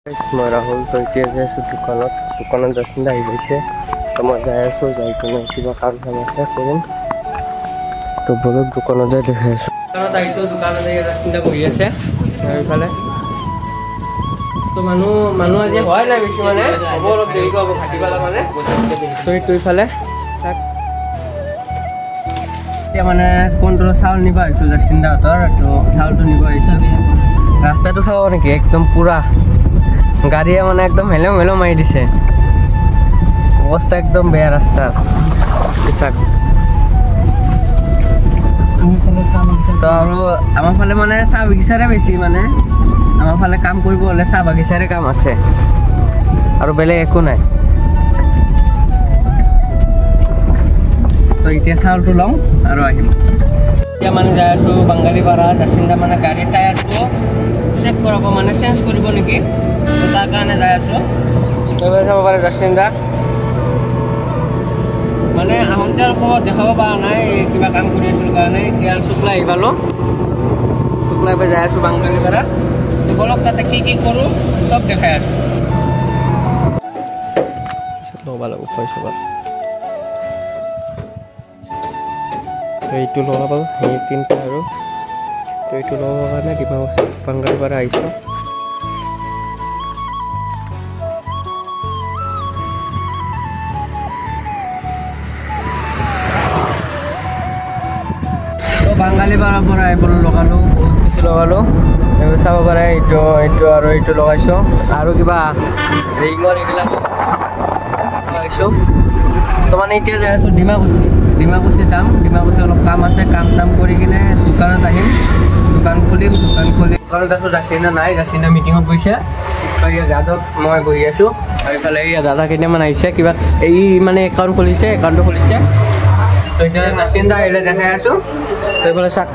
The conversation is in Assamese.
মই ৰাহুল তৈতিয়া যাই আছোঁ দোকানত জাচিন্দা আহি গৈছে তো মই যাই আছোঁ যাই কিনে কিবা কাম চাম আছে কৰিম তো বলক দোকানতে দেখাই আছোঁ দোকানতে জাচিন্দা বহি আছে এইফালে তো মানুহ আজি হোৱাই নাই বেছি মানে হ'ব অলপ দেৰিকৈ হ'ব ভাটিবেলা মানে তো এইটো ইফালে এতিয়া মানে কণ্ট্ৰল চাউল নিব আহিছোঁ জাচিন্দাহঁতৰ তো চাউলটো নিব আহিছোঁ ৰাস্তাটো চাব নেকি একদম পুৰা গাড়ীয়ে মানে একদম হেলেও মাৰি দিছে অৱস্থা একদম বেয়া ৰাস্তাৰ তো আৰু আমাৰ ফালে মানে চাহ বাগিচাৰে বেছি মানে আমাৰ ফালে কাম কৰিব হ'লে চাহ বাগিচাৰে কাম আছে আৰু বেলেগ একো নাই তো এতিয়া চাউলটো লওঁ আৰু আহিম এতিয়া মানে যাই আছোঁ বাংগালীপাৰা জাচিন্দা মানে গাড়ীৰ টায়াৰটো চেক কৰাব মানে চেঞ্জ কৰিব নেকি তো তাৰ কাৰণে যাই আছোঁ এইবাৰ চাব পাৰে জাচিন্দা মানে আহোঁতে আৰু ক'ৰবাত দেখাব পৰা নাই কিবা কাম কৰি আছিলোঁ কাৰণে এতিয়া শুক্লা আহি পালোঁ শুক্লা পৰা যাই আছোঁ বাংগালীপাৰা তো বলক তাতে কি কৰোঁ চব দেখাই আছোঁ ল'ব লাগিব পইচা এইটো লগাব সেই তিনিটা আৰু তো এইটো লগাবৰ কাৰণে ডিমাপুৰ বাংগালীপাৰা আহিছোঁ তো বাংগালীপাৰাৰ পৰা এইবোৰ লগালোঁ বহুত কিছু লগালোঁ এইবোৰ চাব পাৰে এইটো আৰু এইটো লগাইছোঁ আৰু কিবা ৰিঙৰ এইবিলাক লগাইছোঁ তো মানে এতিয়া যাই আছোঁ ডিমাকুচি যাম ডিমাকুচি অলপ কাম আছে কাম কৰি কিনে দোকানত আহিম দোকান খুলিম দোকানত আছোঁ জাচিন্দা নাই জাচিন্দা মিটিঙত গৈছে যাদৱ মই বহি আছোঁ আৰু এইফালে এই দাদা কেইটামান আহিছে কিবা এই মানে একাউণ্টটো খুলিছে তো এতিয়া জাচিন্দা আহিলে দেখাই আছোঁ তো এইফালে চাওক